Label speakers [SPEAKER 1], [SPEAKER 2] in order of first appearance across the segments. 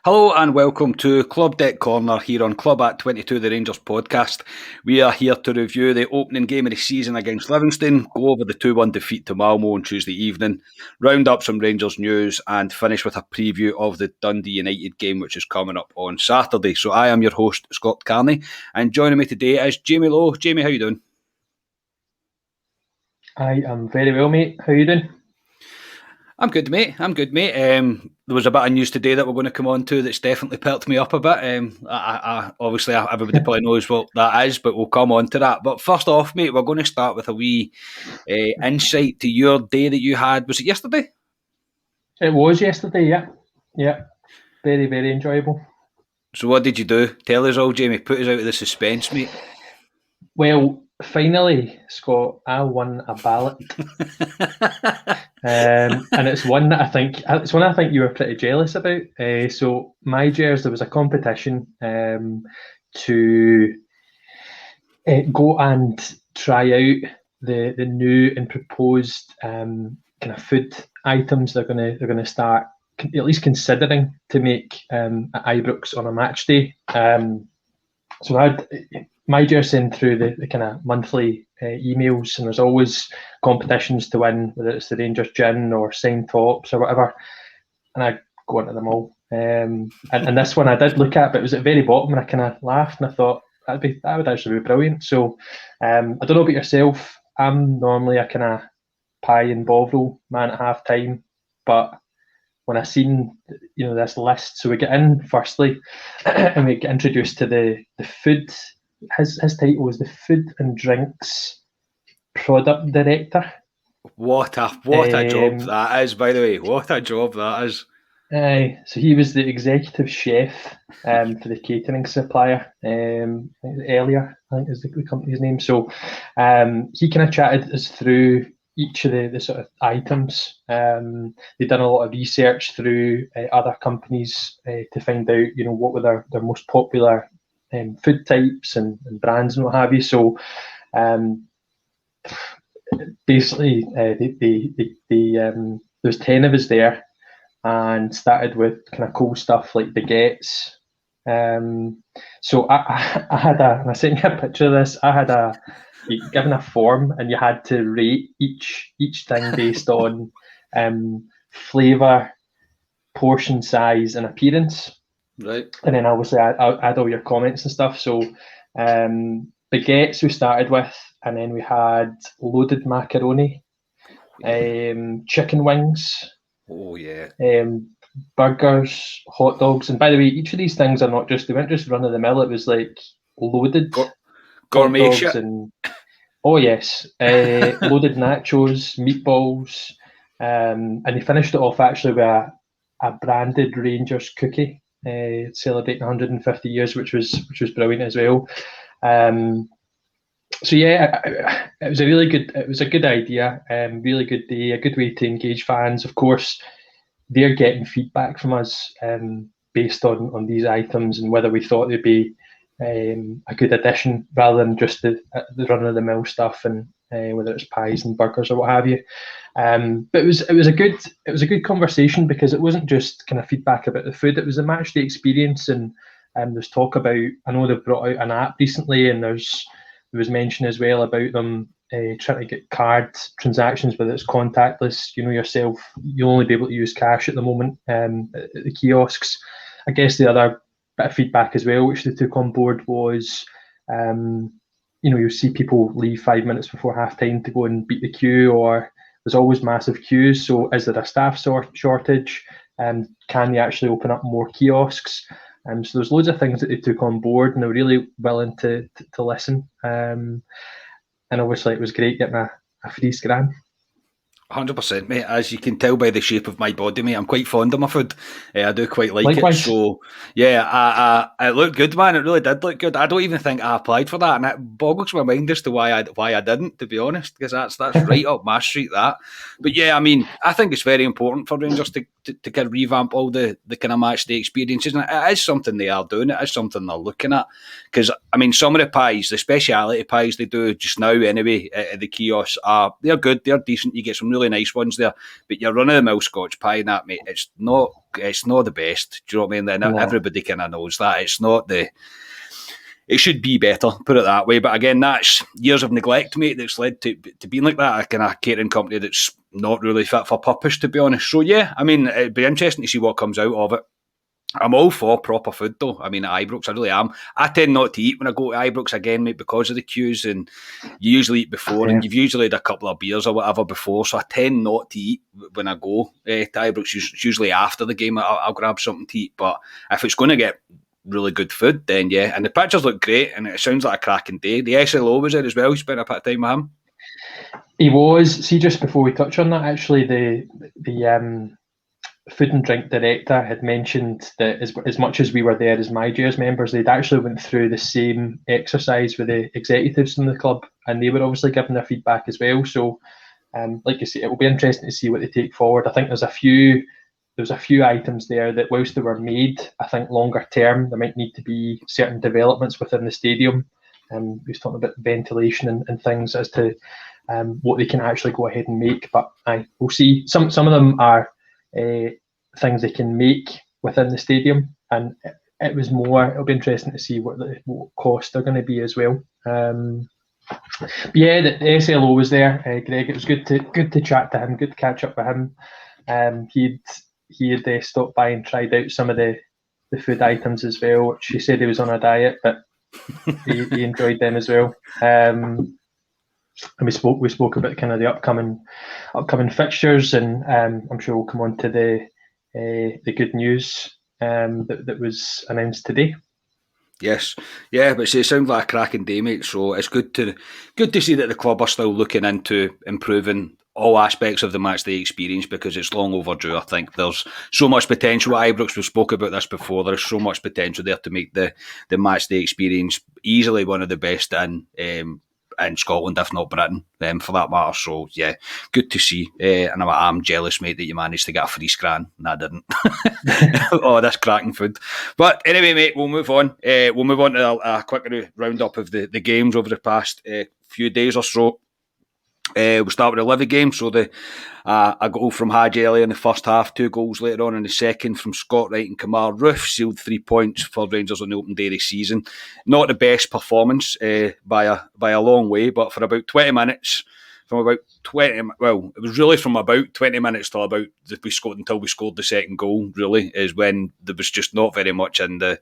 [SPEAKER 1] Hello and welcome to Club Deck Corner here on Club at 22 the Rangers podcast. We are here to review the opening game of the season against Livingston, go over the 2-1 defeat to Malmo on Tuesday evening, round up some Rangers news and finish with a preview of the Dundee United game which is coming up on Saturday. So I am your host Scott Carney and joining me today is Jamie Lowe. Jamie, how you doing?
[SPEAKER 2] I am very well, mate. How you doing?
[SPEAKER 1] I'm good, mate. There was a bit of news today that we're going to come on to that's definitely perked me up a bit. Obviously, everybody probably knows what that is, but we'll come on to that. But first off, mate, we're going to start with a wee insight to your day that you had. Was it yesterday?
[SPEAKER 2] It was yesterday, yeah. Very, very enjoyable.
[SPEAKER 1] So what did you do? Tell us all, Jamie. Put us out of the suspense, mate.
[SPEAKER 2] Well, finally, Scott, I won a ballot. And it's one I think you were pretty jealous about. So my Jers, there was a competition to go and try out the new and proposed kind of food items they're going to start at least considering to make at Ibrox on a match day. So I had my Jers send through the kind of monthly emails, and there's always competitions to win, whether it's the Rangers gin or signed tops or whatever, and I go into them all. And this one I did look at, but it was at the very bottom, and I kind of laughed and I thought that would actually be brilliant. So I don't know about yourself. I'm normally a kind of pie and bovril man at half time, but when I seen this list, so we get in firstly, and we get introduced to the food. His title was the Food and Drinks Product Director.
[SPEAKER 1] What a job that is, by the way. What a job that is.
[SPEAKER 2] So he was the executive chef for the catering supplier. Earlier, I think is the company's name. So he kind of chatted us through each of the sort of items. They'd done a lot of research through other companies to find out, what were their most popular food types and brands and what have you. So basically, there was 10 of us there, and started with kind of cool stuff like baguettes. So I had and I sent you a picture of this. I had given a form, and you had to rate each thing based on flavour, portion size, and appearance.
[SPEAKER 1] Right.
[SPEAKER 2] And then obviously I had all your comments and stuff. So baguettes we started with, and then we had loaded macaroni, chicken wings.
[SPEAKER 1] Oh yeah.
[SPEAKER 2] Burgers, hot dogs, and by the way, each of these things they weren't just run of the mill. It was like loaded
[SPEAKER 1] gourmet shit.
[SPEAKER 2] And oh yes, loaded nachos, meatballs, and they finished it off actually with a branded Rangers cookie. Celebrating 150 years, which was brilliant as well. So yeah, it was a good idea. Really good day, a good way to engage fans. Of course, they're getting feedback from us based on these items and whether we thought they'd be a good addition rather than just the run of the mill stuff, and whether it's pies and burgers or what have you. But it was a good conversation, because it wasn't just kind of feedback about the food. It was a match day experience, and there's talk about, I know they've brought out an app recently, and there was mention as well about them trying to get card transactions, whether it's contactless. Yourself, you'll only be able to use cash at the moment at the kiosks. I guess the other bit of feedback as well, which they took on board, was you'll see people leave 5 minutes before half time to go and beat the queue, or there's always massive queues. So is there a staff shortage? Can you actually open up more kiosks? So there's loads of things that they took on board, and they're really willing to listen. And obviously it was great getting a free scran.
[SPEAKER 1] 100%, mate. As you can tell by the shape of my body, mate, I'm quite fond of my food. I do quite like
[SPEAKER 2] Likewise.
[SPEAKER 1] it. So, yeah, it looked good, man. It really did look good. I don't even think I applied for that, and it boggles my mind as to why I didn't, to be honest, because that's right up my street, that. But yeah, I mean, I think it's very important for Rangers to to kind of revamp all the kind of match day experiences, and it is something they are doing. It is something they're looking at, because I mean, some of the pies, the speciality pies they do just now anyway at the kiosks they're good, they're decent. You get some really nice ones there, but your run of the mill Scotch pie, and that, mate, it's not the best. Do you know what I mean? And everybody kind of knows that it's not the. It should be better, put it that way. But again, that's years of neglect, mate, that's led to being like that, a kind of catering company that's not really fit for purpose, to be honest. So, yeah, I mean, it'd be interesting to see what comes out of it. I'm all for proper food, though. I mean, at Ibrox, I really am. I tend not to eat when I go to Ibrox again, mate, because of the queues, and you usually eat before, and you've usually had a couple of beers or whatever before, so I tend not to eat when I go to Ibrox. Usually after the game, I'll grab something to eat. But if it's going to get really good food, then yeah. And the pictures look great, and it sounds like a cracking day. The SLO was there as well. You spent a bit of time with him.
[SPEAKER 2] He was. See, just before we touch on that, actually, the food and drink director had mentioned that as much as we were there as my Jers members, they'd actually went through the same exercise with the executives in the club, and they were obviously giving their feedback as well. So, like you say, it will be interesting to see what they take forward. I think there's a few items there that, whilst they were made, I think longer term there might need to be certain developments within the stadium. We were talking about ventilation and things as to what they can actually go ahead and make. But we'll see. Some of them are things they can make within the stadium, and it'll be interesting to see what cost they're going to be as well. Yeah, the SLO was there, Greg. It was good to chat to him, good to catch up with him. He had stopped by and tried out some of the food items as well, which he said he was on a diet, but he enjoyed them as well. And we spoke about kind of the upcoming fixtures, and I'm sure we'll come on to the good news that was announced today.
[SPEAKER 1] Yes, yeah, but it sounds like a cracking day, mate. So it's good to see that the club are still looking into improving all aspects of the matchday experience, because it's long overdue. I think there's so much potential at Ibrox. We spoke about this before. There's so much potential there to make the matchday experience easily one of the best in Scotland, if not Britain, for that matter. So, yeah, good to see. And I'm jealous, mate, that you managed to get a free scran. No, I didn't. Oh, that's cracking food. But anyway, mate, we'll move on. We'll move on to a quick roundup of the games over the past few days or so. We'll start with the Livi game. So a goal from Hadji early in the first half, 2 goals later on in the second from Scott Wright and Kamar Roof sealed 3 points for Rangers on the open day of the season. Not the best performance by a long way, but for about 20 minutes, it was really from about 20 minutes till about until we scored the second goal, really, is when there was just not very much in the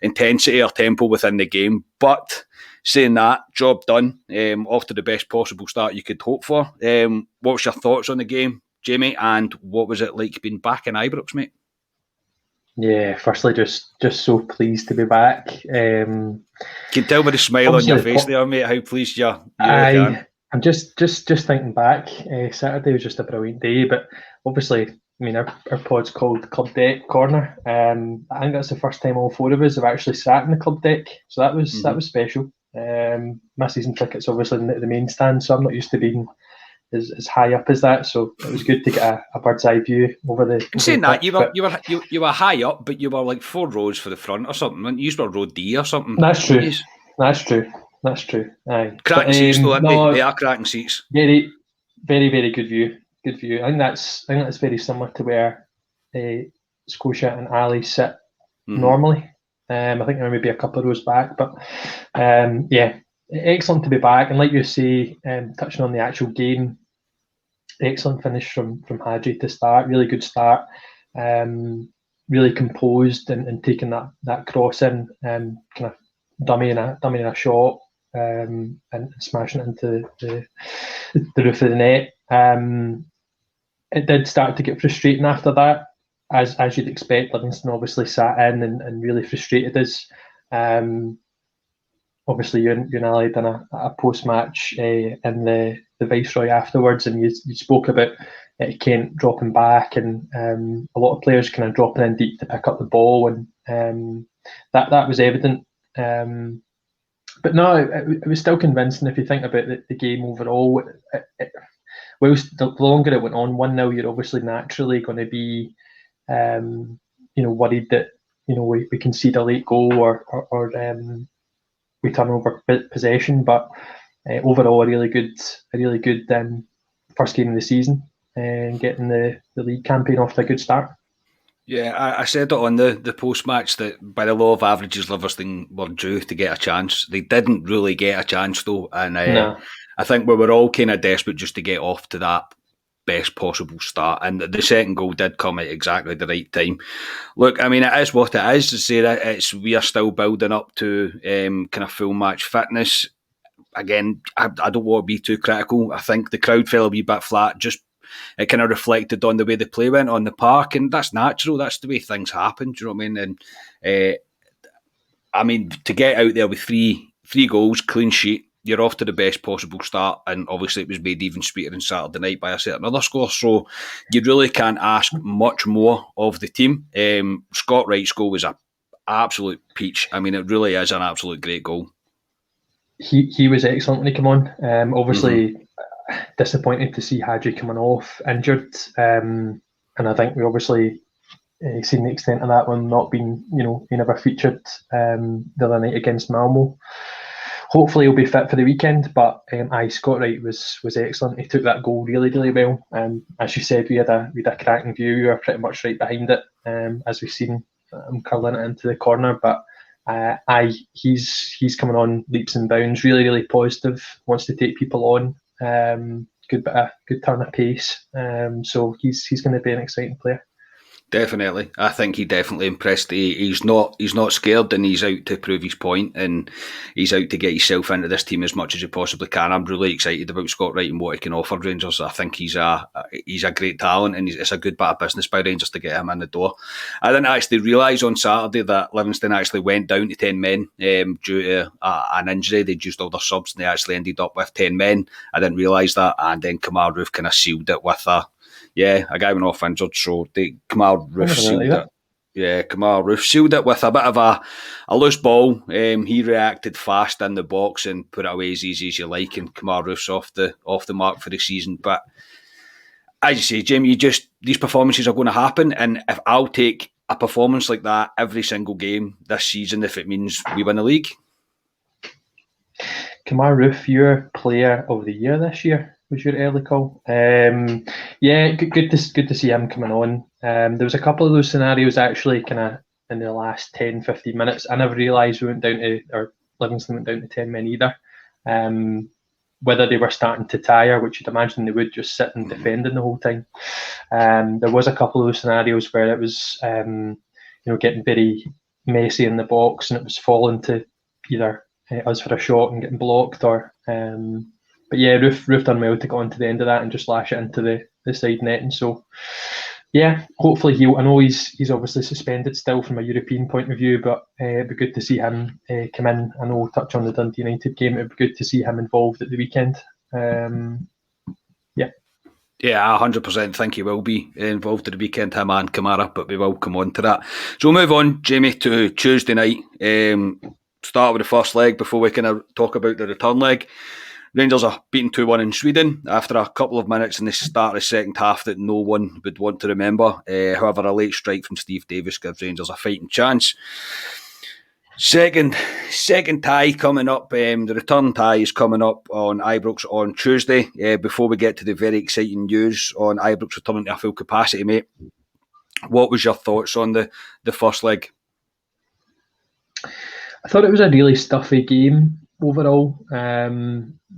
[SPEAKER 1] intensity or tempo within the game. But saying that, job done, off to the best possible start you could hope for. What was your thoughts on the game, Jamie, and what was it like being back in Ibrox, mate?
[SPEAKER 2] Yeah, firstly, just so pleased to be back.
[SPEAKER 1] You can tell by the smile on your face there, mate, how pleased you are.
[SPEAKER 2] I'm just thinking back. Saturday was just a brilliant day, but obviously, I mean, our pod's called Club Deck Corner. I think that's the first time all 4 of us have actually sat in the club deck, so that was special. My season ticket's obviously in the main stand, so I'm not used to being as high up as that. So it was good to get a bird's eye view over the.
[SPEAKER 1] Saying that, you were high up, but you were like 4 rows for the front or something. You were row D or something.
[SPEAKER 2] That's true. That's true. Aye.
[SPEAKER 1] Cracking seats though, aren't they? They are cracking seats.
[SPEAKER 2] Very, very, very good view. Good view. I think that's very similar to where Scotia and Ali sit normally. I think there may be a couple of rows back, but yeah, excellent to be back. And like you say, touching on the actual game, excellent finish from Hadji to start. Really good start. Really composed and taking that cross in, kind of dummying a shot and smashing it into the roof of the net. It did start to get frustrating after that, as you'd expect. Livingston obviously sat in and really frustrated us. Obviously, you and Ali done a post-match in the Viceroy afterwards, and you spoke about Kent dropping back and a lot of players kind of dropping in deep to pick up the ball, and that was evident. But no, it was still convincing if you think about the game overall. Whilst the longer it went on, 1-0, you're obviously naturally going to be worried that we concede a late goal or we turn over possession. But overall, a really good first game of the season and getting the league campaign off to a good start.
[SPEAKER 1] Yeah, I said it on the post-match that by the law of averages, Livingston were due to get a chance. They didn't really get a chance though, and I think we were all kind of desperate just to get off to that best possible start, and the second goal did come at exactly the right time. Look, I mean, it is what it is. To say that we are still building up to kind of full match fitness. Again, I don't want to be too critical. I think the crowd fell a wee bit flat. Just it kind of reflected on the way the play went on the park, and that's natural. That's the way things happen. Do you know what I mean? And I mean, to get out there with three goals, clean sheet, you're off to the best possible start, and obviously it was made even sweeter on Saturday night by a certain other score. So you really can't ask much more of the team. Scott Wright's goal was an absolute peach. I mean, it really is an absolute great goal.
[SPEAKER 2] He was excellent when he came on. Obviously, disappointed to see Hadji coming off injured, and I think we obviously seen the extent of that one not being, he never featured the other night against Malmo. Hopefully he'll be fit for the weekend, but Scott Wright was excellent. He took that goal really, really well. As you said, we had a cracking view. We were pretty much right behind it, as we've seen him curling it into the corner. But he's coming on leaps and bounds. Really, really positive. Wants to take people on. Good turn of pace. So he's going to be an exciting player.
[SPEAKER 1] Definitely, I think he definitely impressed. He's not scared, and he's out to prove his point, and he's out to get himself into this team as much as he possibly can. I'm really excited about Scott Wright and what he can offer Rangers. I think he's a great talent, and it's a good bit of business by Rangers to get him in the door. I didn't actually realise on Saturday that Livingston actually went down to 10 men due to an injury. They'd used all their subs, and they actually ended up with 10 men. I didn't realise that, and then Kamal Roof kind of sealed it with a guy went off injured, so Kamal Roof sealed it. Yeah, Kamal Roof sealed it with a bit of a loose ball. He reacted fast in the box and put it away as easy as you like, and Kamal Roof's off the mark for the season. But as you say, Jamie, these performances are going to happen, and if I'll take a performance like that every single game this season if it means we win the league.
[SPEAKER 2] Kamal Roof, your player of the year this year, was your early call. Good to see him coming on. There was a couple of those scenarios actually kind of in the last 10-15 minutes. I never realised Livingston went down to 10 men either. Whether they were starting to tire, which you'd imagine they would, just sitting defending the whole time. There was a couple of those scenarios where it was getting very messy in the box, and it was falling to either us for a shot and getting blocked, or but yeah, Roof done well to get on to the end of that and just lash it into the side netting. So yeah, hopefully I know he's obviously suspended still from a European point of view, but it'd be good to see him come in. I know we'll touch on the Dundee United game. It'd be good to see him involved at the weekend.
[SPEAKER 1] Yeah, 100% think he will be involved at the weekend, him and Kamara, but we will come on to that. So we'll move on, Jamie, to Tuesday night. Start with the first leg before we kind of talk about the return leg. Rangers are beaten 2-1 in Sweden after a couple of minutes in the start of the second half that no one would want to remember. However, a late strike from Steve Davis gives Rangers a fighting chance. Second tie coming up. The return tie is coming up on Ibrox on Tuesday. Before we get to the very exciting news on Ibrox returning to a full capacity, mate, what was your thoughts on the first leg?
[SPEAKER 2] I thought it was a really stuffy game overall.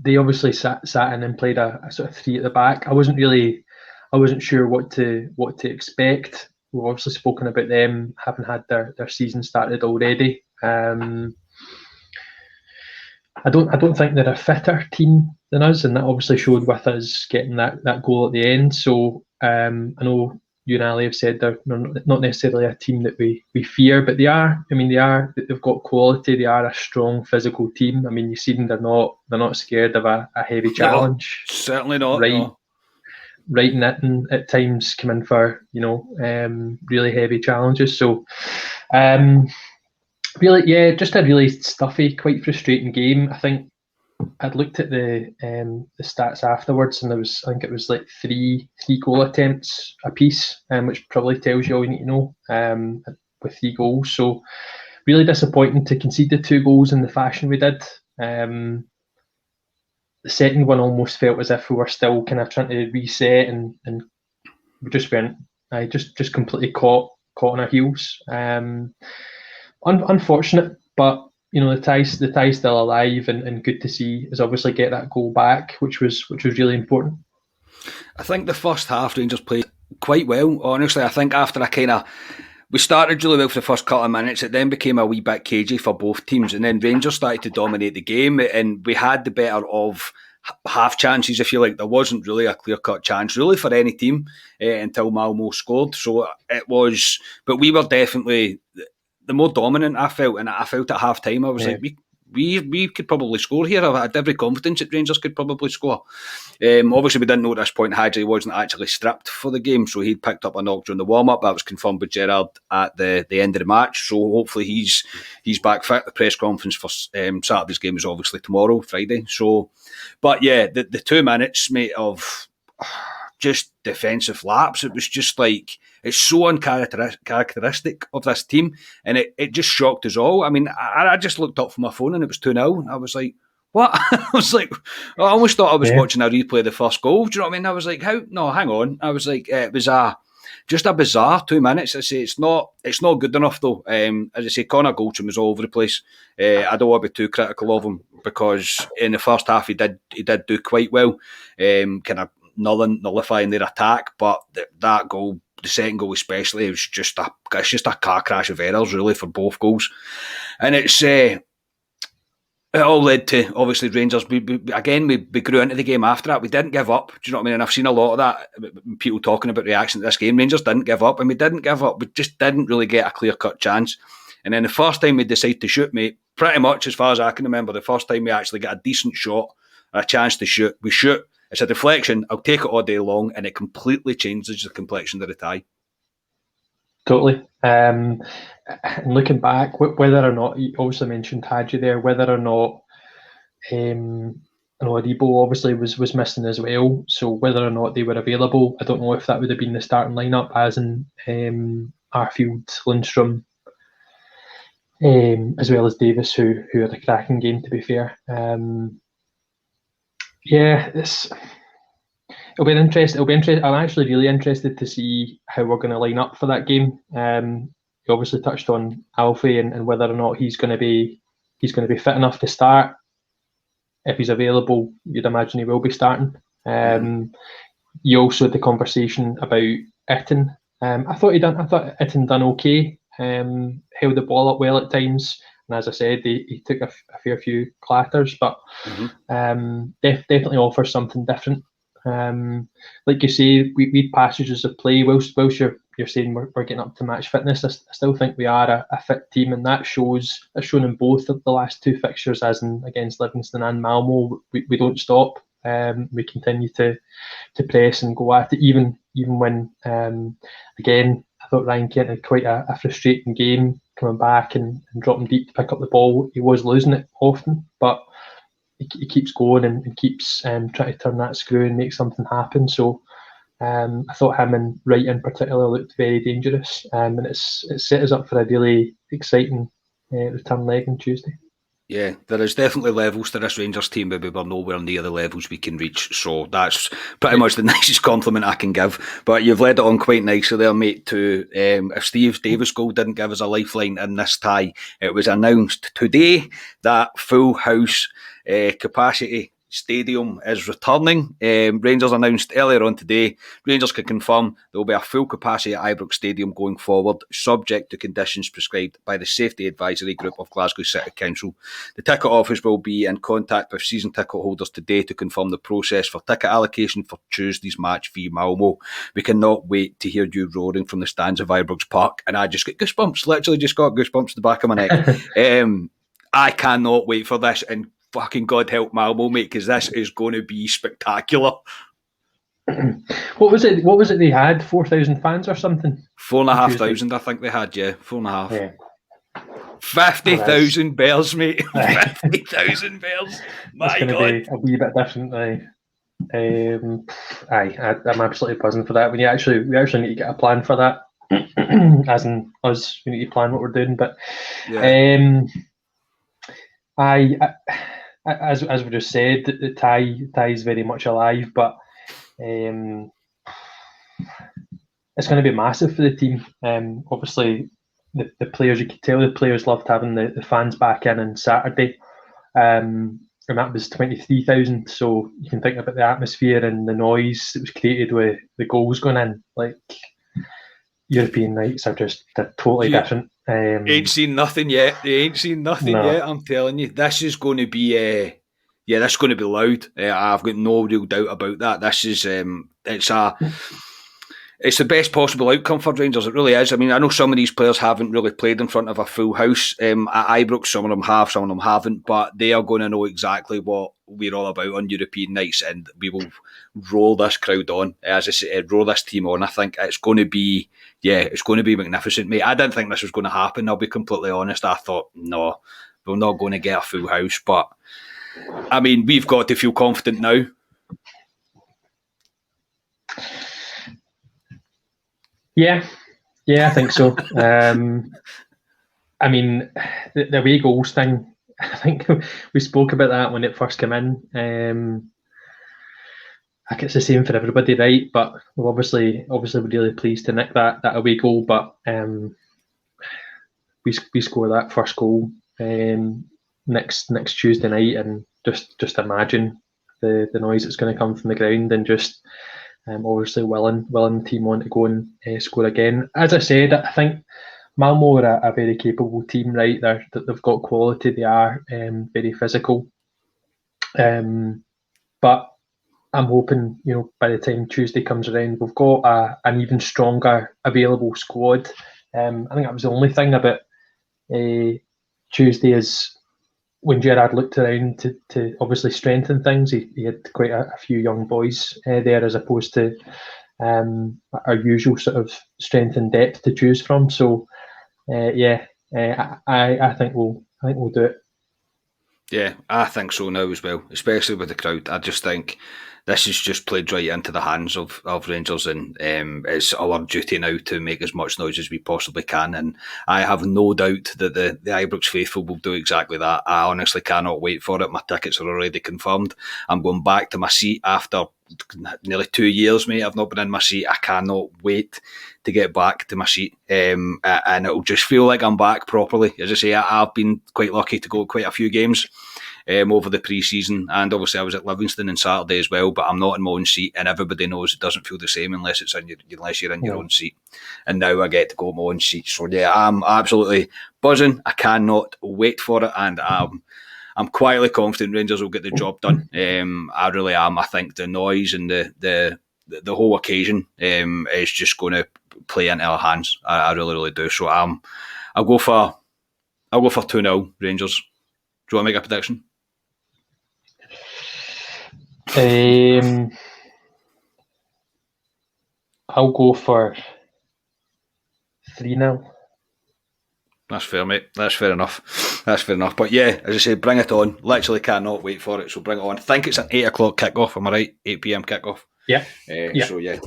[SPEAKER 2] They obviously sat in and played a sort of three at the back. I wasn't sure what to expect. We've obviously spoken about them having had their season started already. I don't think they're a fitter team than us, and that obviously showed with us getting that goal at the end. So I know you and Ali have said they're not necessarily a team that we fear, but they are. I mean, they've got quality. They are a strong physical team. I mean, you see them; they're not scared of a heavy challenge.
[SPEAKER 1] No, certainly not.
[SPEAKER 2] Right,
[SPEAKER 1] no.
[SPEAKER 2] Right knitting at times, come in for really heavy challenges. So, really, yeah, just a really stuffy, quite frustrating game. I think I'd looked at the stats afterwards, and I think it was like three goal attempts apiece, which probably tells you all you need to know, with 3 goals. So really disappointing to concede the 2 goals in the fashion we did. The second one almost felt as if we were still kind of trying to reset, and we just weren't. I just completely caught on our heels. Unfortunate, but the tie's still alive, and good to see us obviously get that goal back, which was really important.
[SPEAKER 1] I think the first half Rangers played quite well, honestly. I think after we started really well for the first couple of minutes, it then became a wee bit cagey for both teams, and then Rangers started to dominate the game, and we had the better of half chances, if you like. There wasn't really a clear-cut chance really for any team until Malmo scored. So it was, but we were definitely the more dominant, I felt, and I felt at half time I was like, we could probably score here. I had every confidence that Rangers could probably score. Obviously we didn't know at this point Hadji wasn't actually stripped for the game, so he'd picked up a knock during the warm-up. That was confirmed with Gerrard at the end of the match, so hopefully he's back fit. The press conference for Saturday's game is obviously tomorrow, Friday. So, but yeah, the 2 minutes, mate, of just defensive lapse, it was just like, it's so uncharacteristic of this team, and it just shocked us all. I mean, I just looked up from my phone and it was 2-0, and I was like, what? I was like, I almost thought I was watching a replay of the first goal. Do you know what I mean? I was like, how? No, hang on. I was like, it was just a bizarre 2 minutes. I say it's not good enough though. As I say, Connor Goldson was all over the place. I don't want to be too critical of him, because in the first half he did do quite well, kind of nullifying their attack. But that goal, the second goal especially, it was just a car crash of errors really for both goals, and it all led to, obviously, Rangers. We grew into the game after that. We didn't give up. Do you know what I mean? And I've seen a lot of that, people talking about reaction to this game. Rangers didn't give up, and we didn't give up. We just didn't really get a clear-cut chance. And then the first time we decided to shoot, mate, pretty much as far as I can remember, the first time we actually get a decent shot, a chance to shoot, we shoot. It's a deflection. I'll take it all day long, and it completely changes the complexion of the tie.
[SPEAKER 2] Totally. And looking back, whether or not, you obviously mentioned Hadji there, whether or not, Aribo obviously was missing as well. So whether or not they were available, I don't know if that would have been the starting lineup, as in Arfield, Lundstrom, as well as Davis, who had a cracking game, to be fair. It'll be interesting. I'm actually really interested to see how we're going to line up for that game. You obviously touched on Alfie and whether or not he's going to be fit enough to start. If he's available, you'd imagine he will be starting. You also had the conversation about Itten. I thought Itten done okay. Held the ball up well at times, and as I said, he took a fair few clatters, but definitely offers something different. Like you say, we had passages of play. Whilst you're saying we're getting up to match fitness, I still think we are a fit team, and that's shown in both of the last 2 fixtures, as in against Livingston and Malmo. We don't stop. We continue to press and go at it, even when again, I thought Ryan Kent had quite a frustrating game coming back and dropping deep to pick up the ball. He was losing it often, but he keeps going and keeps trying to turn that screw and make something happen. So I thought him and Wright in particular looked very dangerous, and it set us up for a really exciting return leg on Tuesday.
[SPEAKER 1] Yeah, there is definitely levels to this Rangers team, but we were nowhere near the levels we can reach. So that's pretty much the nicest compliment I can give. But you've led it on quite nicely there, mate, to if Steve Davis' goal didn't give us a lifeline in this tie, it was announced today that full house capacity stadium is returning. Rangers announced earlier on today, Rangers can confirm there will be a full capacity at Ibrox Stadium going forward, subject to conditions prescribed by the Safety Advisory Group of Glasgow City Council. The ticket office will be in contact with season ticket holders today to confirm the process for ticket allocation for Tuesday's match v Malmo. We cannot wait to hear you roaring from the stands of Ibrox Park, and I just get goosebumps, literally just got goosebumps to the back of my neck. I cannot wait for this, and fucking God help Malmo, mate, because this is going to be spectacular.
[SPEAKER 2] What was it they had? 4,000 fans or something?
[SPEAKER 1] 4,500, I think they had, yeah. 4,500.
[SPEAKER 2] Yeah.
[SPEAKER 1] 50,000 bears, mate. 50,000 bears.
[SPEAKER 2] It's going to be a wee bit different. I'm absolutely buzzing for that. We actually need to get a plan for that. As in us, we need to plan what we're doing. But
[SPEAKER 1] yeah.
[SPEAKER 2] as we just said, the tie is very much alive, but it's going to be massive for the team. Obviously, the players, you could tell the players loved having the fans back in on Saturday. And that was 23,000. So you can think about the atmosphere and the noise that was created with the goals going in. Like, European nights are they're totally different.
[SPEAKER 1] Ain't seen nothing yet. They ain't seen nothing yet. I'm telling you, this is going to be this is going to be loud. I've got no real doubt about that. This is it's the best possible outcome for Rangers. It really is. I mean, I know some of these players haven't really played in front of a full house at Ibrox. Some of them have, some of them haven't. But they are going to know exactly what we're all about on European nights, and we will roll this crowd on. As I said, roll this team on. I think it's going to be, it's going to be magnificent, mate. I didn't think this was going to happen. I'll be completely honest. I thought, no, we're not going to get a full house. But I mean, we've got to feel confident now.
[SPEAKER 2] Yeah, I think so. I mean, the away goals thing, I think we spoke about that when it first came in. I think it's the same for everybody, right? But we're obviously really pleased to nick that away goal. But we score that first goal next Tuesday night, and just imagine the noise that's going to come from the ground, and just obviously willing the team on to go and score again. As I said, I think Malmo are a very capable team, right? They've got quality. They are very physical. But I'm hoping, by the time Tuesday comes around, we've got an even stronger available squad. I think that was the only thing about Tuesday is when Gerrard looked around to obviously strengthen things, he had quite a few young boys there, as opposed to our usual sort of strength and depth to choose from. So, I think we'll do it.
[SPEAKER 1] Yeah, I think so now as well, especially with the crowd. I just think this is just played right into the hands of Rangers, and it's our duty now to make as much noise as we possibly can. And I have no doubt that the Ibrox faithful will do exactly that. I honestly cannot wait for it. My tickets are already confirmed. I'm going back to my seat after nearly 2 years, mate. I've not been in my seat. I cannot wait to get back to my seat, and it'll just feel like I'm back properly. As I say, I've been quite lucky to go to quite a few games over the pre-season, and obviously I was at Livingston on Saturday as well, but I'm not in my own seat, and everybody knows it doesn't feel the same unless you're in your own seat. And now I get to go in my own seat, so yeah, I'm absolutely buzzing. I cannot wait for it, and I'm quietly confident Rangers will get the job done. I really am. I think the noise and the whole occasion is just going to play into our hands. I really, really do. So I'll go for 2-0 Rangers. Do you want to make a prediction?
[SPEAKER 2] I'll go for 3-0.
[SPEAKER 1] That's fair, mate. That's fair enough. But yeah, as I say, bring it on. Literally cannot wait for it. So bring it on. I think it's an 8 o'clock kickoff. Am I right? 8 p.m. kickoff.
[SPEAKER 2] Yeah.
[SPEAKER 1] So yeah,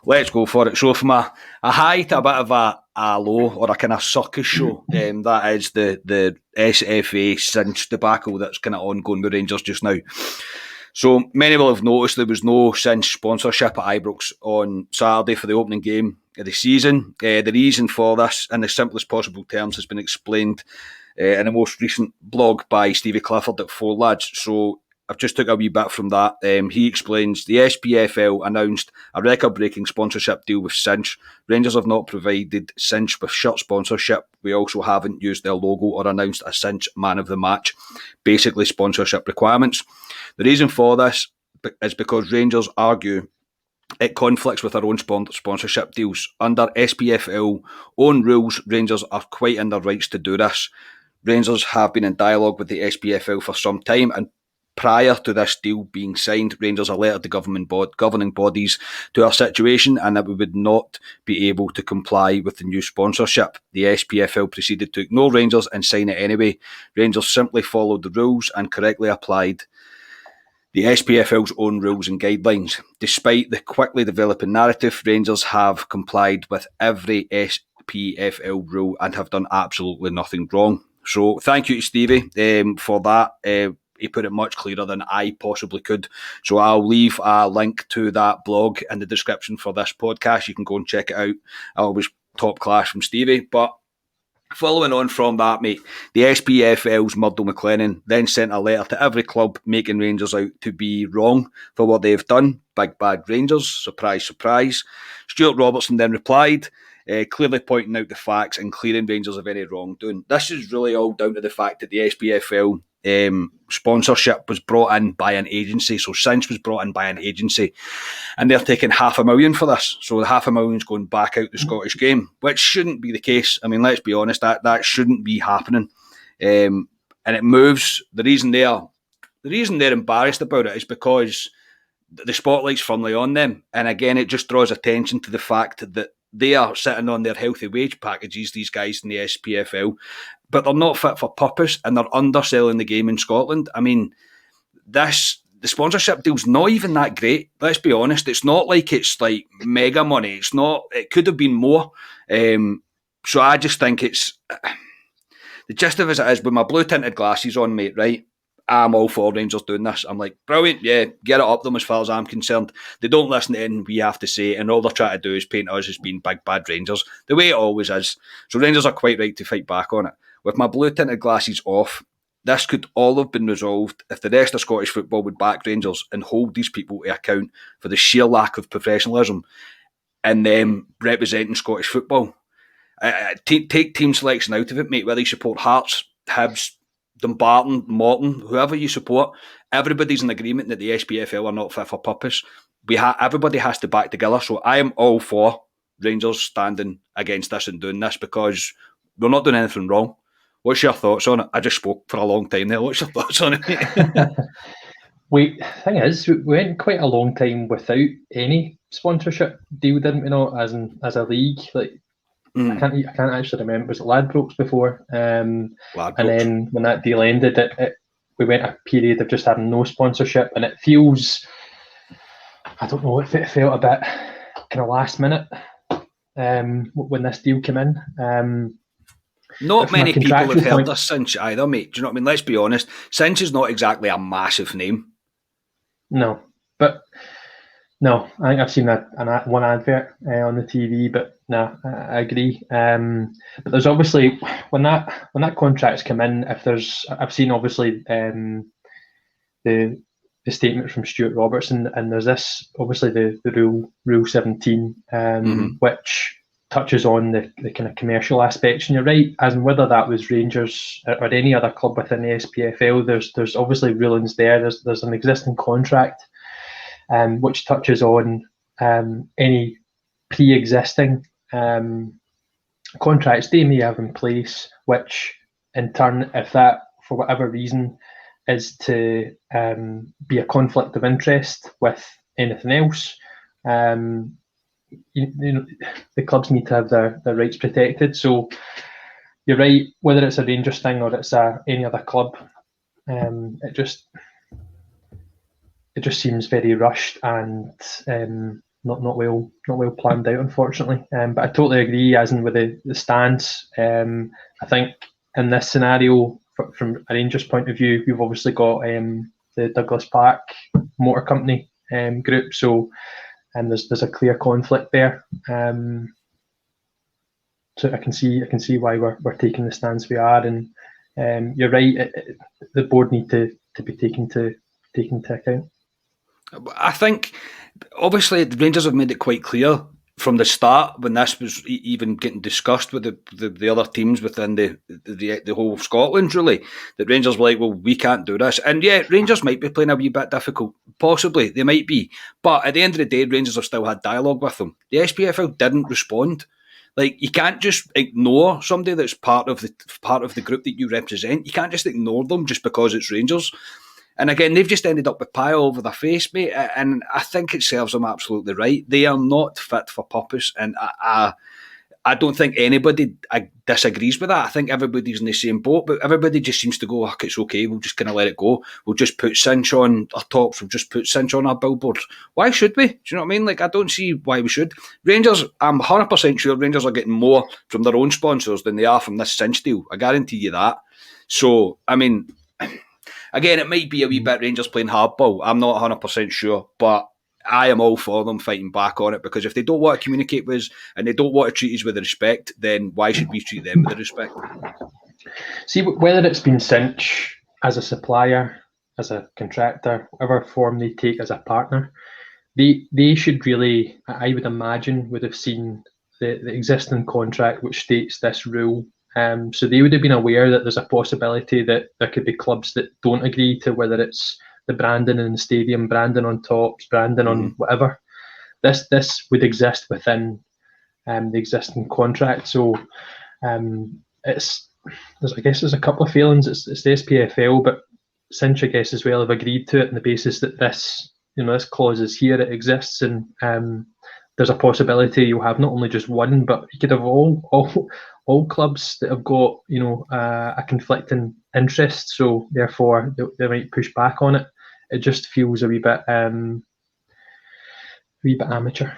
[SPEAKER 1] let's go for it. So from a high to a bit of a low, or a kind of circus show, that is the SFA Cinch debacle that's kind of ongoing with Rangers just now. So many will have noticed there was no Cinch sponsorship at Ibrox on Saturday for the opening game of the season. The reason for this, in the simplest possible terms, has been explained in a most recent blog by Stevie Clifford at Four Lads. So I've just took a wee bit from that. He explains the SPFL announced a record-breaking sponsorship deal with Cinch. Rangers have not provided Cinch with shirt sponsorship. We also haven't used their logo or announced a Cinch man of the match. Basically, sponsorship requirements. The reason for this is because Rangers argue it conflicts with our own sponsorship deals. Under SPFL own rules, Rangers are quite in their rights to do this. Rangers have been in dialogue with the SPFL for some time, and prior to this deal being signed, Rangers alerted the governing bodies to our situation and that we would not be able to comply with the new sponsorship. The SPFL proceeded to ignore Rangers and sign it anyway. Rangers simply followed the rules and correctly applied the SPFL's own rules and guidelines. Despite the quickly developing narrative, Rangers have complied with every SPFL rule and have done absolutely nothing wrong. So thank you to Stevie for that. He put it much clearer than I possibly could. So I'll leave a link to that blog in the description for this podcast. You can go and check it out. Always top class from Stevie. But following on from that, mate, the SPFL's Murdo McLennan then sent a letter to every club making Rangers out to be wrong for what they've done. Big bad Rangers. Surprise, surprise. Stuart Robertson then replied, clearly pointing out the facts and clearing Rangers of any wrongdoing. This is really all down to the fact that the SPFL sponsorship was brought in by an agency. So Cinch was brought in by an agency and they're taking $500,000 for this. So the $500,000 is going back out the Scottish game, which shouldn't be the case. I mean, let's be honest, that shouldn't be happening. And it moves. The reason they're embarrassed about it is because the spotlight's firmly on them. And again, it just draws attention to the fact that they are sitting on their healthy wage packages, these guys in the SPFL, but they're not fit for purpose and they're underselling the game in Scotland. I mean, the sponsorship deal's not even that great. Let's be honest. It's not like it's like mega money. It could have been more. So I just think it's the gist of it is with my blue tinted glasses on, mate, right? I'm all for Rangers doing this. I'm like, brilliant, yeah, get it up them as far as I'm concerned. They don't listen to anything we have to say, and all they're trying to do is paint us as being big bad Rangers, the way it always is. So Rangers are quite right to fight back on it. With my blue tinted glasses off, this could all have been resolved if the rest of Scottish football would back Rangers and hold these people to account for the sheer lack of professionalism in them representing Scottish football. Take team selection out of it, mate, whether you support Hearts, Hibs, Dumbarton, Morton, whoever you support, everybody's in agreement that the SPFL are not fit for purpose. Everybody has to back together. So I am all for Rangers standing against this and doing this because we're not doing anything wrong. What's your thoughts on it? I just spoke for a long time there. What's your thoughts on it?
[SPEAKER 2] The thing is, we went quite a long time without any sponsorship deal, didn't we? Not as a league. Like I can't actually remember. Was it Ladbrokes before? Ladbrokes. And then when that deal ended, we went a period of just having no sponsorship, and it feels, I don't know if it felt a bit kind of last minute when this deal came in.
[SPEAKER 1] Not many people have heard of Cinch either, mate. Do you know what I mean? Let's be honest. Cinch is not exactly a massive name.
[SPEAKER 2] No, I think I've seen one advert on the TV, but no, I agree. But there's obviously when that contract's come in, I've seen obviously the statement from Stuart Robertson, and there's this obviously the rule 17, which touches on the kind of commercial aspects, and you're right, as in whether that was Rangers or any other club within the SPFL, there's obviously rulings there. There's an existing contract, which touches on any pre-existing contracts they may have in place, which in turn, if that for whatever reason is to be a conflict of interest with anything else, the clubs need to have their rights protected. So you're right, whether it's a Rangers thing or it's any other club, it just seems very rushed and not well planned out, unfortunately. But I totally agree, as in with the stands. I think in this scenario, from a Rangers point of view, we've obviously got the Douglas Park Motor Company group, so there's a clear conflict there. So I can see why we're taking the stance we are, and you're right. The board need to be taken into account.
[SPEAKER 1] I think obviously the Rangers have made it quite clear from the start when this was even getting discussed with the other teams within the whole of Scotland, really, that Rangers were like, well, we can't do this. And yeah, Rangers might be playing a wee bit difficult. Possibly, they might be. But at the end of the day, Rangers have still had dialogue with them. The SPFL didn't respond. Like, you can't just ignore somebody that's part of the group that you represent. You can't just ignore them just because it's Rangers. And again, they've just ended up with pie all over their face, mate. And I think it serves them absolutely right. They are not fit for purpose. And I don't think anybody disagrees with that. I think everybody's in the same boat, but everybody just seems to go, it's okay, we'll just kind of let it go. We'll just put Cinch on our tops, we'll just put Cinch on our billboards. Why should we? Do you know what I mean? Like, I don't see why we should. Rangers, I'm 100% sure Rangers are getting more from their own sponsors than they are from this Cinch deal. I guarantee you that. So, I mean, again, it might be a wee bit Rangers playing hardball. I'm not 100% sure, but I am all for them fighting back on it, because if they don't want to communicate with us and they don't want to treat us with respect, then why should we treat them with respect?
[SPEAKER 2] See, whether it's been Cinch as a supplier, as a contractor, whatever form they take as a partner, they should really, I would imagine, would have seen the existing contract which states this rule. So they would have been aware that there's a possibility that there could be clubs that don't agree to whether it's the branding in the stadium, branding on tops, branding on whatever. This would exist within the existing contract. So I guess there's a couple of feelings. It's the SPFL, but Cinch, I guess, as well, have agreed to it on the basis that this clause is here, it exists, and there's a possibility you'll have not only just one, but you could have all clubs that have got a conflicting interest. So therefore, they might push back on it. It just feels a wee bit amateur.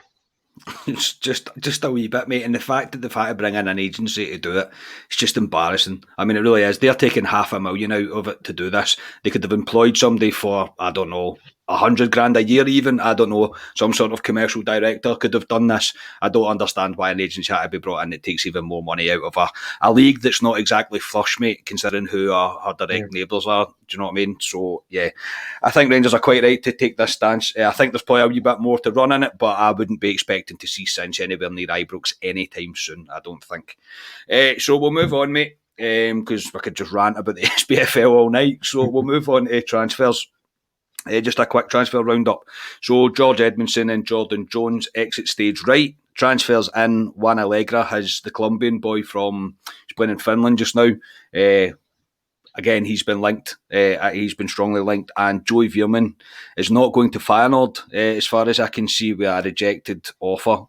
[SPEAKER 1] It's just a wee bit, mate. And the fact that they've had to bring in an agency to do it, it's just embarrassing. I mean, it really is. They're taking $500,000 out of it to do this. They could have employed somebody for, I don't know, $100,000 a year even. I don't know. Some sort of commercial director could have done this. I don't understand why an agency had to be brought in that takes even more money out of a league that's not exactly flush, mate, considering who our direct neighbours are. Do you know what I mean? So, yeah, I think Rangers are quite right to take this stance. I think there's probably a wee bit more to run in it, but I wouldn't be expecting to see Cinch anywhere near Ibrox anytime soon, I don't think. So we'll move on, mate, because we could just rant about the SPFL all night. So we'll move on to transfers. Just a quick transfer roundup. So George Edmondson and Jordan Jones exit stage right. Transfers in Juan Allegra, has the Colombian boy he's playing in Finland just now. Again, he's been linked. He's been strongly linked. And Joey Veerman is not going to Feyenoord, as far as I can see, with a rejected offer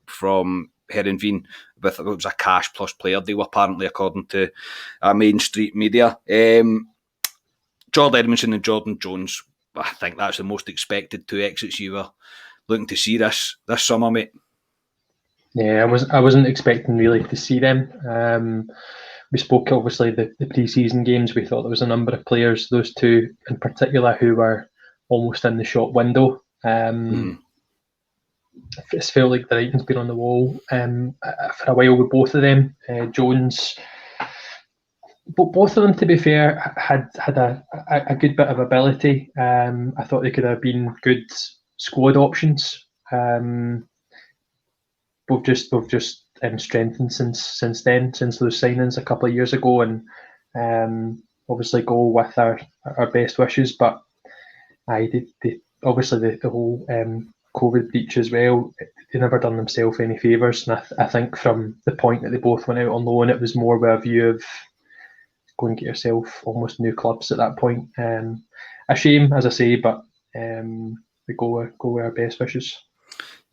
[SPEAKER 1] from Heerenveen. It was a cash plus player deal, apparently, according to Main Street Media. Jordan Edmondson and Jordan Jones, I think that's the most expected two exits you were looking to see this summer, mate.
[SPEAKER 2] Yeah, I wasn't expecting really to see them. We spoke, obviously, the pre-season games. We thought there was a number of players, those two in particular, who were almost in the shop window. It's felt like the writing's been on the wall for a while with both of them. Jones, but both of them, to be fair, had a good bit of ability. I thought they could have been good squad options. We've just strengthened since then, since those signings a couple of years ago, and obviously go with our best wishes. But obviously the whole COVID breach as well, they never done themselves any favours. And I think from the point that they both went out on loan, it was more with a view of go and get yourself almost new clubs at that point. A shame, as I say, but we go with our best wishes.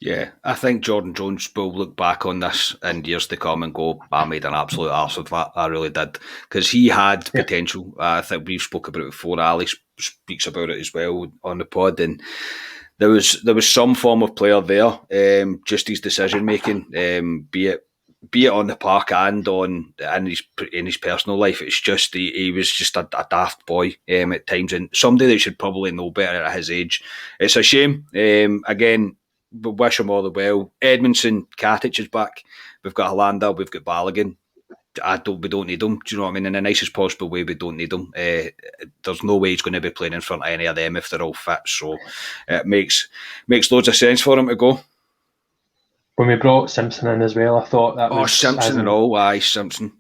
[SPEAKER 1] Yeah, I think Jordan Jones will look back on this in years to come and go, I made an absolute arse of that. I really did. Because he had potential. I think we've spoke about it before. Ali speaks about it as well on the pod. And there was some form of player there. Just his decision making, be it on the park and in his personal life. It's just he was just a daft boy at times, and somebody that should probably know better at his age. It's a shame. Again, we wish him all the well. Edmondson, Katic is back. We've got Hollander, we've got Balogun. We don't need them. Do you know what I mean? In the nicest possible way, we don't need them. There's no way he's going to be playing in front of any of them if they're all fit. So it makes loads of sense for him to go.
[SPEAKER 2] When we brought Simpson in as well, I thought that was...
[SPEAKER 1] Simpson and all. Aye, Simpson.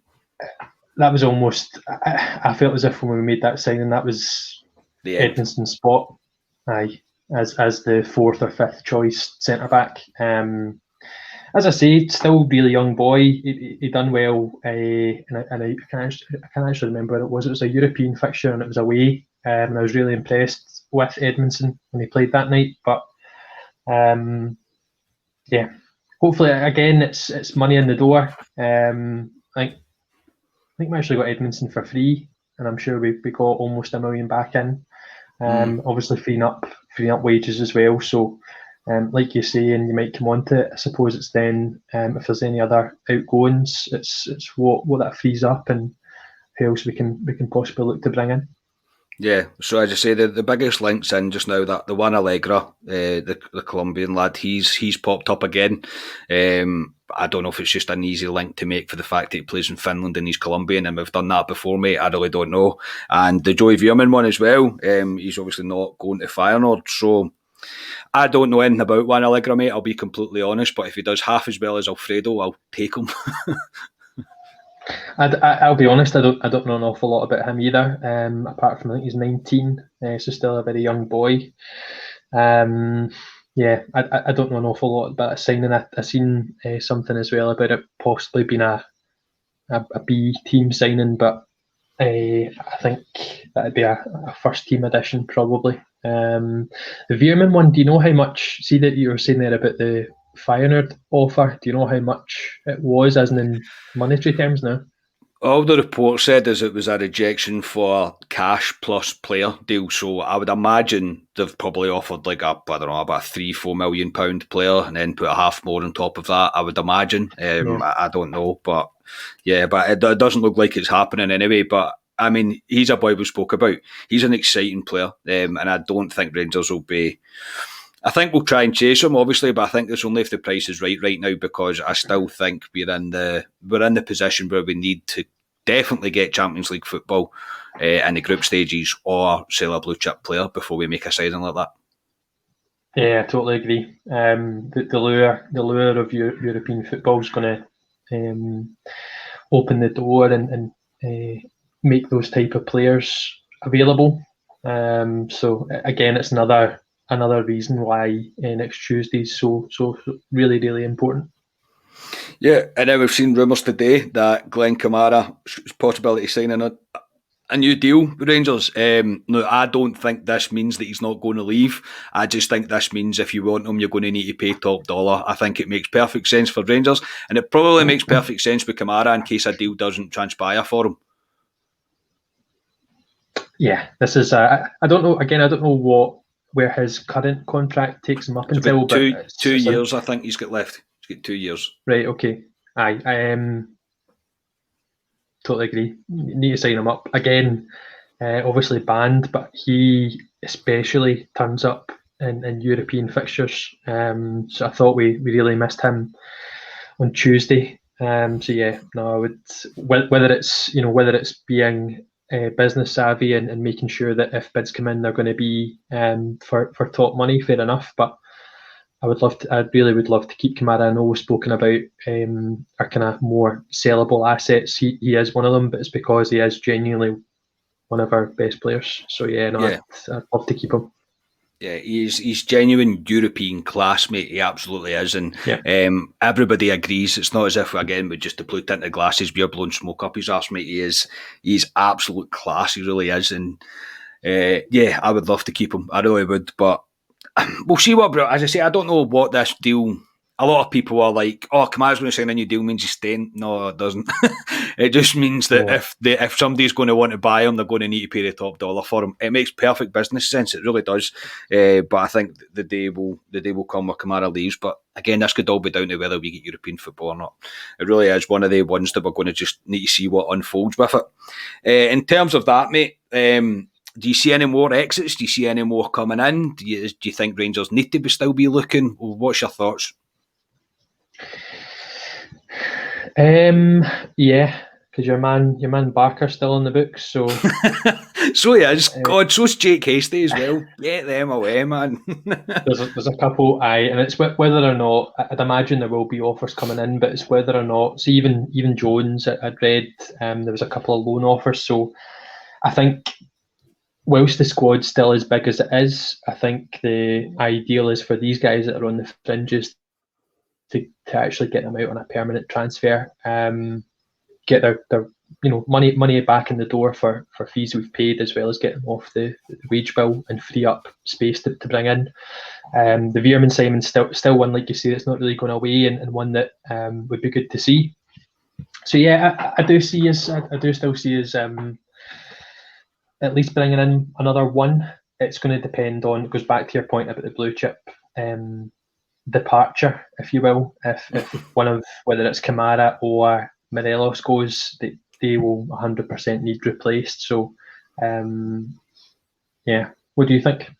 [SPEAKER 2] That was almost... I felt as if when we made that signing, that was the Edmondson's spot. Aye. As the fourth or fifth choice centre back. As I say, still really young boy. He done well, and I can't actually remember what it was. It was a European fixture and it was away. and I was really impressed with Edmondson when he played that night. But yeah, hopefully again it's money in the door. I think we actually got Edmondson for free, and I'm sure we got almost $1 million back in. Obviously freeing up wages as well. So, like you say, and you might come on to it, I suppose it's then if there's any other outgoings, it's what that frees up and who else we can possibly look to bring in.
[SPEAKER 1] Yeah, so as I say, the biggest links in just now, that the Juan Allegra, the Colombian lad, he's popped up again. I don't know if it's just an easy link to make for the fact that he plays in Finland and he's Colombian, and we've done that before, mate. I really don't know. And the Joey Veerman one as well. He's obviously not going to Feyenoord, so I don't know anything about Juan Allegra, mate. I'll be completely honest, but if he does half as well as Alfredo, I'll take him.
[SPEAKER 2] I'll be honest. I don't know an awful lot about him either. Apart from I think he's 19, so still a very young boy. Yeah, I don't know an awful lot about signing. I seen something as well about it possibly being a B team signing, but I think that'd be a first team addition probably. The Veerman one. Do you know how much? See that you were saying there about the Feyenoord offer. Do you know how much it was, as in monetary terms now?
[SPEAKER 1] All the report said is it was a rejection for cash plus player deal. So I would imagine they've probably offered like about £3-4 million player and then put a half more on top of that. I would imagine. I don't know, but yeah, but it doesn't look like it's happening anyway. But I mean, he's a boy we spoke about. He's an exciting player, and I don't think Rangers will be. I think we'll try and chase him, obviously, but I think it's only if the price is right now, because I still think we're in the position where we need to definitely get Champions League football in the group stages or sell a blue chip player before we make a signing like that.
[SPEAKER 2] Yeah, I totally agree. The lure of European football is going to open the door and make those type of players available. So again, it's another reason why next Tuesday is so really, really important.
[SPEAKER 1] Yeah, and then we've seen rumours today that Glenn Kamara is possibility signing a new deal with Rangers. No, I don't think this means that he's not going to leave. I just think this means if you want him, you're going to need to pay top dollar. I think it makes perfect sense for Rangers, and it probably makes perfect sense with Kamara in case a deal doesn't transpire for him.
[SPEAKER 2] Yeah, this is. I don't know. Again, I don't know where his current contract takes him up until.
[SPEAKER 1] But two years, I think he's got left. He's got 2 years.
[SPEAKER 2] Right. Okay. I totally agree. You need to sign him up again. Obviously banned, but he especially turns up in European fixtures. So I thought we really missed him on Tuesday. So yeah, no, I would whether it's being business savvy and making sure that if bids come in, they're going to be for top money. Fair enough, but I really would love to keep Kamara. I know we've spoken about our kind of more sellable assets. He is one of them, but it's because he is genuinely one of our best players. So yeah, I'd love to keep him.
[SPEAKER 1] Yeah, he's genuine European class, mate. He absolutely is, and everybody agrees. It's not as if, again, with just the blue tinted glasses, we're blowing smoke up his arse, mate. He's absolute class. He really is, and yeah, I would love to keep him. I really would, but we'll see what. As I say, I don't know what this deal. A lot of people are like, "Oh, Kamara's going to sign a new deal means he's staying." No, it doesn't. It just means that if somebody's going to want to buy him, they're going to need to pay the top dollar for him. It makes perfect business sense. It really does. But I think the day will come where Kamara leaves. But again, this could all be down to whether we get European football or not. It really is one of the ones that we're going to just need to see what unfolds with it. In terms of that, mate. Do you see any more exits? Do you see any more coming in? Do you think Rangers need to still be looking? What's your thoughts?
[SPEAKER 2] Yeah, because your man Barker's still in the books, so
[SPEAKER 1] so he is. God, so's Jake Hasty as well. Get them away, man.
[SPEAKER 2] there's a couple, and it's whether or not I'd imagine there will be offers coming in, but it's whether or not. So even Jones, I'd read there was a couple of loan offers. So I think, whilst the squad's still as big as it is, I think the ideal is for these guys that are on the fringes to actually get them out on a permanent transfer, get their money back in the door for fees we've paid, as well as getting off the wage bill and free up space to bring in. The Veerman Simon's still one, like you say, that's not really going away, and one that would be good to see. So yeah, I do still see us at least bringing in another one. It's going to depend on. It goes back to your point about the blue chip departure, if you will. If one of, whether it's Kamara or Morelos goes, they will 100% need replaced. So, yeah. What do you think?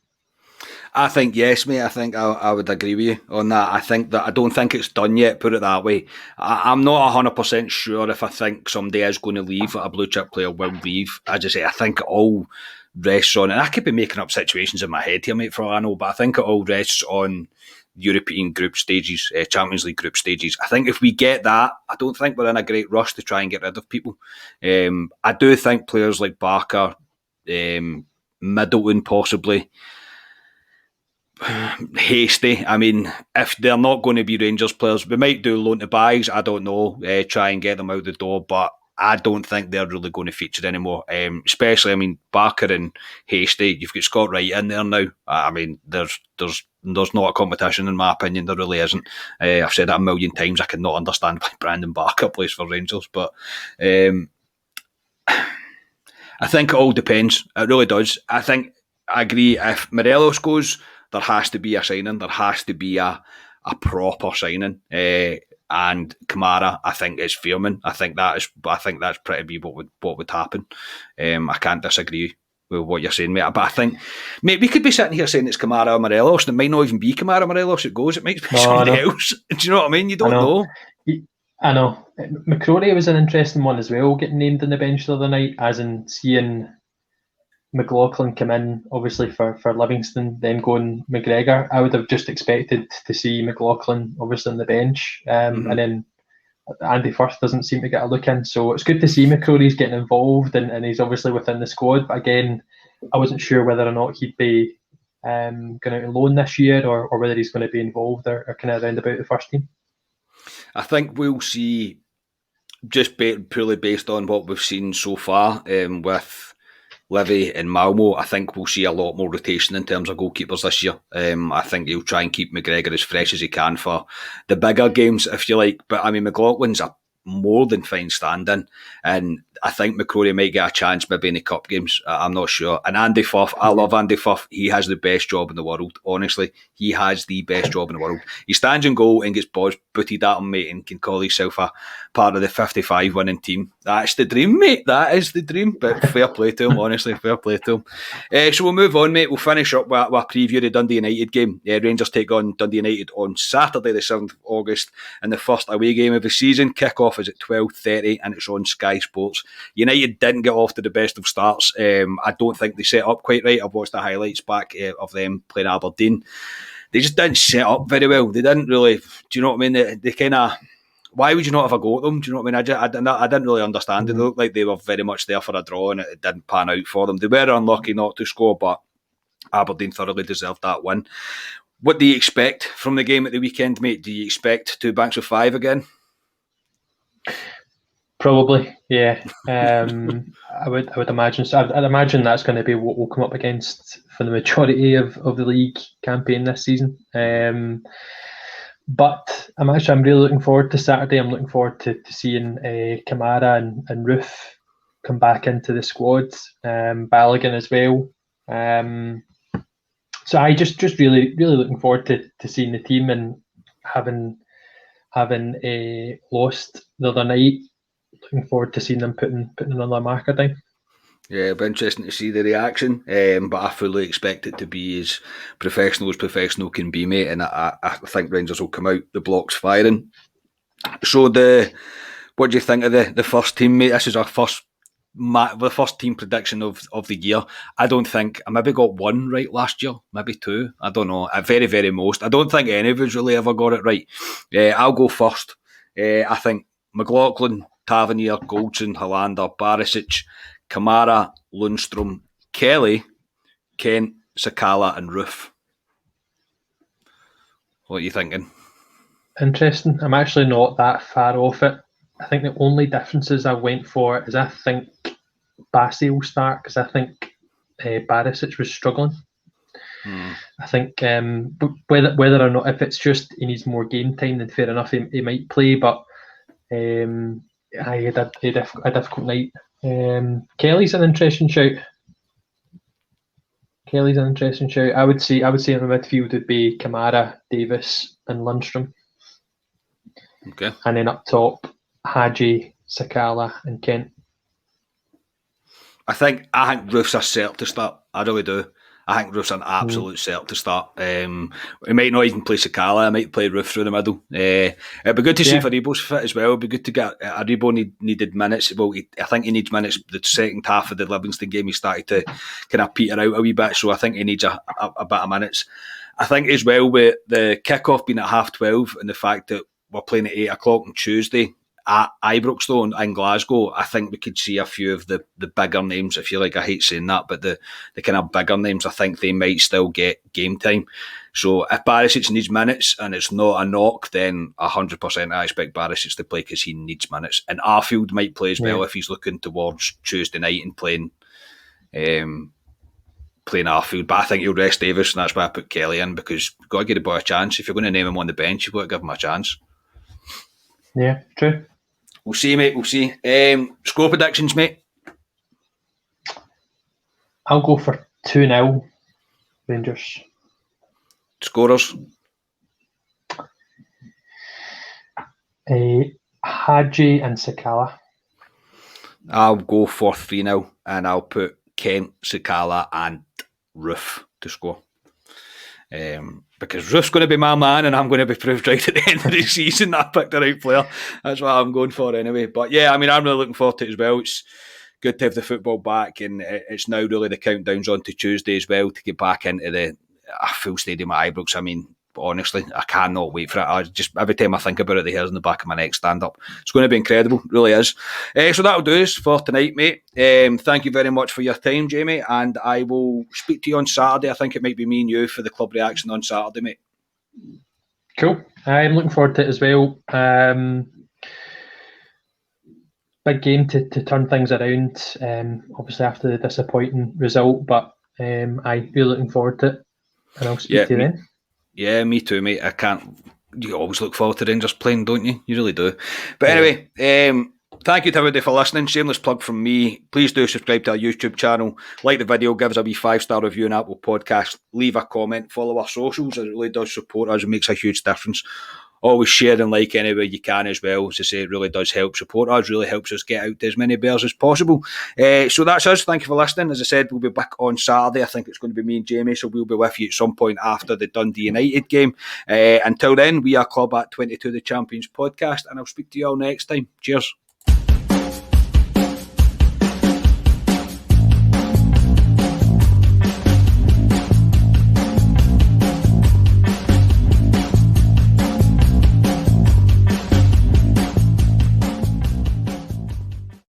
[SPEAKER 1] I think yes, mate. I think I would agree with you on that. I don't think it's done yet, put it that way. I'm not 100% sure if I think somebody is going to leave, a blue chip player will leave. As I say, I think it all rests on, and I could be making up situations in my head here, mate, for all I know, but I think it all rests on European group stages, Champions League group stages. I think if we get that, I don't think we're in a great rush to try and get rid of people. I do think players like Barker, Middleton possibly, Hasty. I mean, if they're not going to be Rangers players, we might do loan to buys. I don't know. Try and get them out the door, but I don't think they're really going to feature anymore. Especially, I mean, Barker and Hasty. You've got Scott Wright in there now. I mean, there's not a competition in my opinion. There really isn't. I've said that a million times. I cannot understand why Brandon Barker plays for Rangers, but I think it all depends. It really does. I agree. If Morelos goes, there has to be a signing. There has to be a proper signing. And Kamara, I think it's Veerman. I think that's pretty be what would happen. I can't disagree with what you're saying, mate. But I think, mate, we could be sitting here saying it's Kamara or Morelos, and it might not even be Kamara or Morelos. It goes. It might be somebody else. Do you know what I mean? You don't know.
[SPEAKER 2] I know. McCrory was an interesting one as well, getting named on the bench the other night, as in seeing McLaughlin come in, obviously for Livingston, then going McGregor. I would have just expected to see McLaughlin obviously on the bench, and then Andy Firth doesn't seem to get a look in. So it's good to see McCrory's getting involved, and he's obviously within the squad. But again, I wasn't sure whether or not he'd be going out on loan this year, or whether he's going to be involved or kind of around about the first team.
[SPEAKER 1] I think we'll see, just purely based on what we've seen so far with Livi and Malmo, I think we'll see a lot more rotation in terms of goalkeepers this year. I think he'll try and keep McGregor as fresh as he can for the bigger games, if you like. But I mean, McLaughlin's a more than fine stand-in, and I think McCrory might get a chance maybe in the cup games. I'm not sure. And Andy Firth, I love Andy Firth. He has the best job in the world. Honestly, he has the best job in the world. He stands in goal and gets balls booted at him, mate, and can call himself a part of the 55 winning team. That's the dream, mate. That is the dream. But fair play to him, honestly. Fair play to him. So we'll move on, mate. We'll finish up with a preview of the Dundee United game. Rangers take on Dundee United on Saturday the 7th of August in the first away game of the season. Kick-off is at 12:30 and it's on Sky Sports. United didn't get off to the best of starts. I don't think they set up quite right. I've watched the highlights back of them playing Aberdeen. They just didn't set up very well. They didn't really, do you know what I mean? They kind of, why would you not have a go at them? Do you know what I mean? I didn't really understand it. They looked like they were very much there for a draw and it didn't pan out for them. They were unlucky not to score, but Aberdeen thoroughly deserved that win. What do you expect from the game at the weekend, mate? Do you expect 2 banks of 5 again?
[SPEAKER 2] Probably, yeah. I would imagine. So I'd imagine that's going to be what we'll come up against for the majority of the league campaign this season. But I'm really looking forward to Saturday. I'm looking forward to seeing Kamara and Roof come back into the squad. Balogun as well. So I just really looking forward to seeing the team, and having lost the other night. Looking forward to seeing them putting another marker down. Yeah,
[SPEAKER 1] it'll be interesting to see the reaction, but I fully expect it to be as professional can be, mate, and I think Rangers will come out the blocks firing. So what do you think of the first team, mate? This is our the first team prediction of the year. I don't think I maybe got one right last year, maybe 2. I don't know. At very, very most. I don't think any of us really ever got it right. I'll go first. I think McLaughlin, Tavernier, Goldson, Hollander, Barisic, Kamara, Lundstrom, Kelly, Kent, Sakala and Roof. What are you thinking?
[SPEAKER 2] Interesting. I'm actually not that far off it. I think the only differences I went for is I think Bassey will start because I think Barisic was struggling. I think whether or not, if it's just he needs more game time, then fair enough, he might play. But I had a difficult night. Kelly's an interesting shout. I would say in the midfield would be Kamara, Davis, and Lundstrom.
[SPEAKER 1] Okay.
[SPEAKER 2] And then up top, Hadji, Sakala, and Kent.
[SPEAKER 1] I think Roof's a set to start. I really do. I think Roof's an absolute set to start. We might not even play Sakala. I might play Roof through the middle. It'd be good to see if Aribo's fit as well. It'd be good to get Aribo needed minutes. Well, I think he needs minutes. The second half of the Livingston game, he started to kind of peter out a wee bit. So I think he needs a bit of minutes. I think as well with the kickoff being at 12:30 and the fact that we're playing at 8 o'clock on Tuesday at Ibrox though in Glasgow, I think we could see a few of the bigger names, if you like. I hate saying that, but the kind of bigger names, I think they might still get game time. So if Barisic needs minutes and it's not a knock, then 100% I expect Barisic to play because he needs minutes. And Arfield might play as well if he's looking towards Tuesday night and playing Arfield. But I think he'll rest Davis, and that's why I put Kelly in, because you've got to give the boy a chance. If you're going to name him on the bench, you've got to give him a chance.
[SPEAKER 2] Yeah, true.
[SPEAKER 1] We'll see, mate. We'll see. Score predictions, mate.
[SPEAKER 2] I'll go for 2-0 Rangers.
[SPEAKER 1] Scorers.
[SPEAKER 2] Hadji and Sakala.
[SPEAKER 1] I'll go for 3-0 and I'll put Kent, Sakala and Roof to score. Because Roof's going to be my man and I'm going to be proved right at the end of the season that I picked the right player. That's what I'm going for anyway. But yeah, I mean, I'm really looking forward to it as well. It's good to have the football back, and it's now really the countdown's on to Tuesday as well to get back into the full stadium at Ibrox. I mean, honestly, I cannot wait for it. I just, every time I think about it, the hairs in the back of my neck stand up. It's going to be incredible, it really is. So that'll do us for tonight, mate. Thank you very much for your time, Jamie, and I will speak to you on Saturday. I think it might be me and you for the club reaction on Saturday, mate.
[SPEAKER 2] Cool. I'm looking forward to it as well. Big game to turn things around, obviously after the disappointing result, but I'm really looking forward to it, and I'll speak to you then.
[SPEAKER 1] Yeah, me too, mate. You always look forward to Rangers playing, don't you? You really do. But anyway, thank you to everybody for listening. Shameless plug from me. Please do subscribe to our YouTube channel. Like the video, give us a wee 5-star review on Apple Podcast. Leave a comment, follow our socials. It really does support us. It makes a huge difference. Always share and like any way you can as well. As I say, it really does help support us, really helps us get out to as many bears as possible. So that's us. Thank you for listening. As I said, we'll be back on Saturday. I think it's going to be me and Jamie, so we'll be with you at some point after the Dundee United game. Until then, we are Club at 22, the Champions podcast, and I'll speak to you all next time. Cheers.